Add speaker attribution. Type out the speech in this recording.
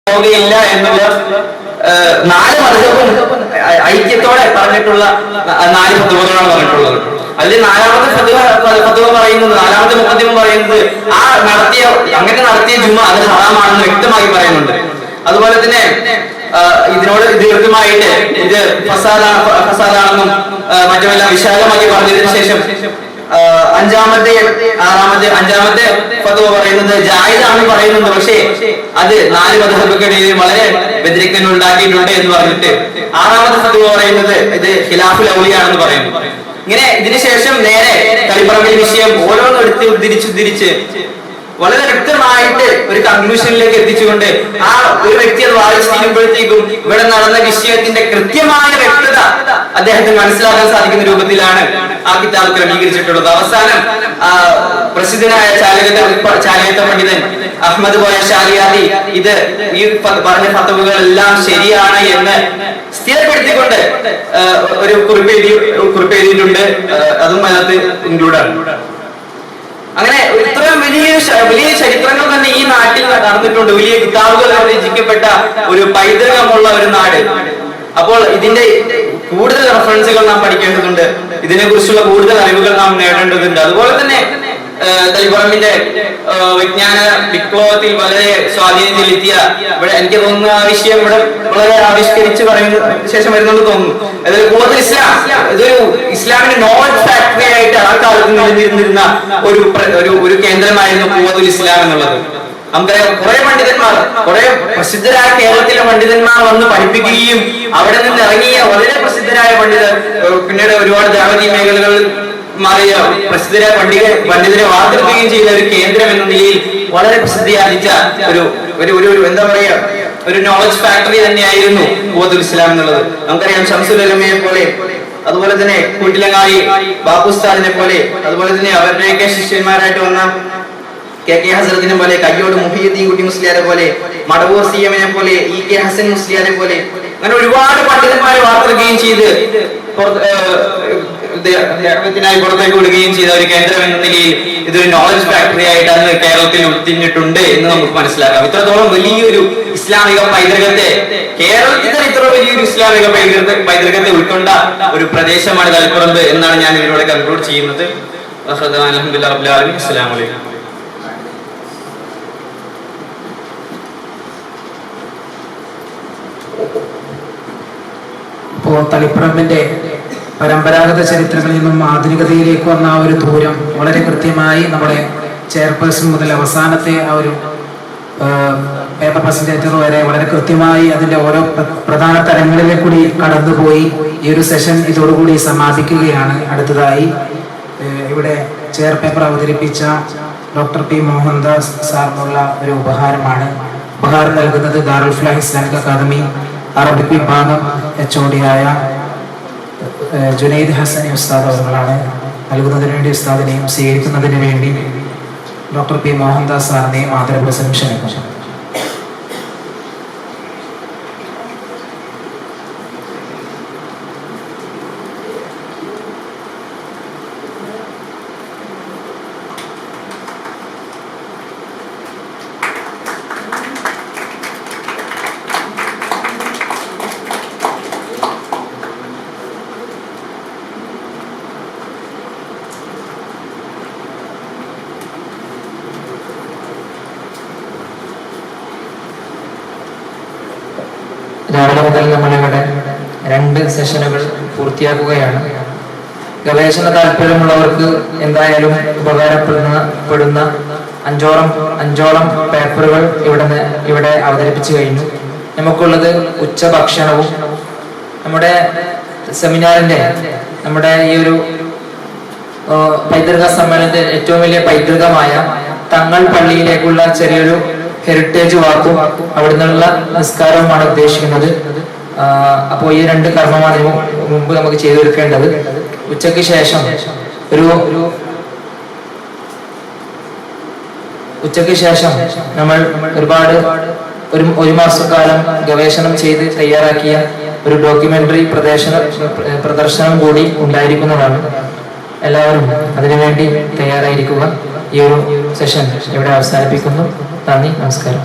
Speaker 1: പോവുകയില്ല എന്നുള്ള 4 മദ്ഹബും ഐക്യത്തോടെ പറഞ്ഞിട്ടുള്ള 4 ഫത്വകളാണ് പറഞ്ഞിട്ടുള്ളത്. അതിൽ 4ാമത്തെ ഫത്വ പറയുന്നത്, 4ാമത്തെ മുഖദ്ദിമ പറയുന്നത് അങ്ങനെ നടത്തിയ ജുമ അത് ഹറാമാണെന്ന് വ്യക്തമായി പറയുന്നുണ്ട്. അതുപോലെ തന്നെ ഇതിനോട് ദീർഘമായിട്ട് ഇത് ഫസാദാണെന്നും മറ്റുമെല്ലാം വിശാലമാക്കി പറഞ്ഞതിന് ശേഷം 5ാമത്തെ ഫത്വ പറയുന്നത് ജായിസാണെന്ന് പറയുന്നുണ്ട്. പക്ഷേ അത് 4 മദ്ഹബുകൾക്കിടയിൽ വളരെ വ്യതിരിക്തങ്ങൾ ഉണ്ടാക്കിയിട്ടുണ്ട് എന്ന് പറഞ്ഞിട്ട് 6ാമത്തെ ഫത്വ പറയുന്നത് ഇത് ഖിലാഫുൽ ഔലിയാണെന്ന് പറയുന്നു. ഇങ്ങനെ ഇതിനുശേഷം നേരെ തളിപ്പറമ്പിൽ വിഷയം ഓരോന്നും എടുത്ത് ഉദ്ധരിച്ച് വളരെ വ്യക്തമായിട്ട് ഒരു കൺക്ലൂഷനിലേക്ക് എത്തിച്ചുകൊണ്ട് ആ ഒരു വ്യക്തി അത് വായിച്ചു തീരുമ്പോഴത്തേക്കും ഇവിടെ നടന്ന വിഷയത്തിന്റെ കൃത്യമായ വ്യക്തത അദ്ദേഹത്തിന് മനസ്സിലാക്കാൻ സാധിക്കുന്ന രൂപത്തിലാണ് ആ കിതാബ് ക്രമീകരിച്ചിട്ടുള്ളത്. അവസാനം പ്രസിദ്ധനായ ചാലിയത്ത പണ്ഡിതൻ അഹമ്മദ് കോയ ഷാലിയാദി ഇത് ഈ പറഞ്ഞ ഫത്വകളെല്ലാം ശരിയാണ് എന്ന് സ്ഥിരപ്പെടുത്തിക്കൊണ്ട് ഒരു കുറിപ്പ് എഴുതിയിട്ടുണ്ട്. അതും അതിനകത്ത് ഇൻക്ലൂഡാണ്. അങ്ങനെ ഇത്രയും വലിയ ചരിത്രങ്ങൾ തന്നെ ഈ നാട്ടിൽ നടന്നിട്ടുണ്ട്. വലിയ കിതാബുകൾ രചിക്കപ്പെട്ട ഒരു പൈതൃകമുള്ള ഒരു നാട്. അപ്പോൾ ഇതിന്റെ കൂടുതൽ റെഫറൻസുകൾ നാം പഠിക്കേണ്ടതുണ്ട്. ഇതിനെ കുറിച്ചുള്ള കൂടുതൽ അറിവുകൾ നാം നേടേണ്ടതുണ്ട്. അതുപോലെ തന്നെ തളിപ്പറമ്പിന്റെ വിജ്ഞാന വിപ്ലവത്തിൽ വളരെ സ്വാധീനം ചെലുത്തിയ ഇവിടെ എനിക്ക് തോന്നുന്ന ആ വിഷയം ഇവിടെ വളരെ ആവിഷ്കരിച്ച് പറയുന്ന ശേഷം വരുന്നത് തോന്നുന്നു. അതായത് ഖുവ്വത്തുൽ ഇസ്ലാം ഇതൊരു ഇസ്ലാമിന്റെ നോളജ് ഫാക്ടറി ആയിട്ട് ആ കാലത്ത് നിലനിന്നിരുന്ന ഒരു കേന്ദ്രമായിരുന്നു ഖുവ്വത്തുൽ ഇസ്ലാം എന്നുള്ളത്. നമുക്കറിയാം കുറെ പണ്ഡിതന്മാർ, കുറെ പ്രസിദ്ധരായ കേരളത്തിലെ പണ്ഡിതന്മാർ വന്ന് പഠിപ്പിക്കുകയും അവിടെ നിന്ന് ഇറങ്ങിയ വളരെ പ്രസിദ്ധരായ പണ്ഡിതർ പിന്നീട് ഒരുപാട് ദഅവതി മേഖലകളിൽ മാറിയ പ്രസിദ്ധരായ പണ്ഡിതരെ വാർത്തെടുക്കുകയും ചെയ്ത ഒരു കേന്ദ്രം എന്ന നിലയിൽ വളരെ പ്രസിദ്ധിയാർജിച്ച ഒരു എന്താ പറയാ ഒരു നോളജ് ഫാക്ടറി തന്നെയായിരുന്നു ഖുവ്വത്തുൽ ഇസ്ലാം എന്നുള്ളത്. നമുക്കറിയാം ശംസുൽ ഉലമയെ പോലെ, അതുപോലെ തന്നെ കൂട്ടിലങ്ങാടി ബാപ്പു ഉസ്താദിനെ പോലെ, അതുപോലെ തന്നെ അവരുടെയൊക്കെ ശിഷ്യന്മാരായിട്ട് വന്ന KK ഹസരത്തിനെ പോലെ, കയ്യോട് മുഹിയുദ്ദീൻ കുട്ടി മുസ്ലിയാരെ പോലെ, മടവൂർ CM പോലെ, EK ഹസൻ മുസ്ലിയാരെ പോലെ അങ്ങനെ ഒരുപാട് പണ്ഡിതന്മാരെ വാർത്തെടുക്കുകയും ചെയ്ത് ത്തിനായി പുറത്തേക്ക് വിടുകയും ചെയ്ത ഒരു കേന്ദ്രം എന്ന നിലയിൽ ഇതൊരു നോളജ് ഫാക്ടറി ആയിട്ടാണ് കേരളത്തിൽ ഉൾത്തിരിഞ്ഞിട്ടുണ്ട് എന്ന് നമുക്ക് മനസ്സിലാക്കാം. ഇത്രത്തോളം വലിയൊരു ഇസ്ലാമിക പൈതൃകത്തെ, കേരളത്തിൽ തന്നെ ഇത്ര വലിയൊരു ഇസ്ലാമിക പൈതൃകത്തെ ഉൾക്കൊണ്ട ഒരു പ്രദേശമാണ് തളിപ്പറമ്പ് എന്നാണ് ഞാൻ ഇതിലൂടെ കൺക്ലൂഡ് ചെയ്യുന്നത്. അൽഹംദുലില്ലാഹി റബ്ബിൽ ആലമീൻ. അസ്സലാമു അലൈക്കും.
Speaker 2: ഇപ്പോൾ തളിപ്പറമ്പിന്റെ പരമ്പരാഗത ചരിത്രങ്ങളിൽ നിന്നും ആധുനികതയിലേക്ക് വന്ന ആ ഒരു ദൂരം വളരെ കൃത്യമായി നമ്മുടെ ചെയർപേഴ്സൺ മുതൽ അവസാനത്തെ ആ ഒരു പേപ്പർ പ്രസന്റേറ്റർ വരെ വളരെ കൃത്യമായി അതിന്റെ ഓരോ പ്രധാന തലങ്ങളിലെ കൂടി കടന്നുപോയി. ഈ ഒരു സെഷൻ ഇതോടുകൂടി സമാപിക്കുകയാണ്. അടുത്തതായി ഇവിടെ ചെയർ പേപ്പർ അവതരിപ്പിച്ച ഡോക്ടർ P. മോഹൻദാസ് സാറിനുള്ള ഒരു ഉപഹാരം നൽകുന്നത് ദാറുൽ ഫലാഹ് ഇസ്ലാമിക് അക്കാദമി അറബിക് വിഭാഗം HOD ആയ ജുനൈദ് ഹസനി ഉസ്താദ് അവர்களാണ്. നൽകുന്നതിന് വേണ്ടി ഉസ്താദിനെയും സ്വീകരിക്കുന്നതിന് വേണ്ടി ഡോക്ടർ P. മോഹൻദാസ് സാറിനെയും ആദരപുരസ്സരം ക്ഷണിക്കുന്നു. രാവിലെ മുതൽ നമ്മളിവിടെ 2 സെഷനുകൾ പൂർത്തിയാക്കുകയാണ്. ഗവേഷണ താല്പര്യമുള്ളവർക്ക് എന്തായാലും ഉപകാരപ്പെടുന്ന അഞ്ചോളം പേപ്പറുകൾ ഇവിടെ അവതരിപ്പിച്ചു കഴിഞ്ഞു. നമുക്കുള്ളത് ഉച്ചഭക്ഷണവും നമ്മുടെ സെമിനാറിന്റെ നമ്മുടെ ഈ ഒരു പൈതൃക സമ്മേളനത്തിന്റെ ഏറ്റവും വലിയ പൈതൃകമായ തങ്ങൾ പള്ളിയിലേക്കുള്ള ചെറിയൊരു ഹെറിറ്റേജ് വാക്കും അവിടെ നിന്നുള്ള നിസ്കാരവുമാണ് ഉദ്ദേശിക്കുന്നത്. അപ്പോൾ ഈ 2 കർമ്മമാണ് മുമ്പ് നമുക്ക് ചെയ്തെടുക്കേണ്ടത്. ഉച്ചയ്ക്ക് ശേഷം നമ്മൾ ഒരുപാട് ഒരു മാസക്കാലം ഗവേഷണം ചെയ്ത് തയ്യാറാക്കിയ ഒരു ഡോക്യുമെന്ററി പ്രദർശനം കൂടി ഉണ്ടായിരിക്കുന്നതാണ്. എല്ലാവരും അതിനുവേണ്ടി തയ്യാറായിരിക്കുക. ഈ ഒരു സെഷൻ ഇവിടെ അവസാനിപ്പിക്കുന്നു. നന്ദി, നമസ്കാരം.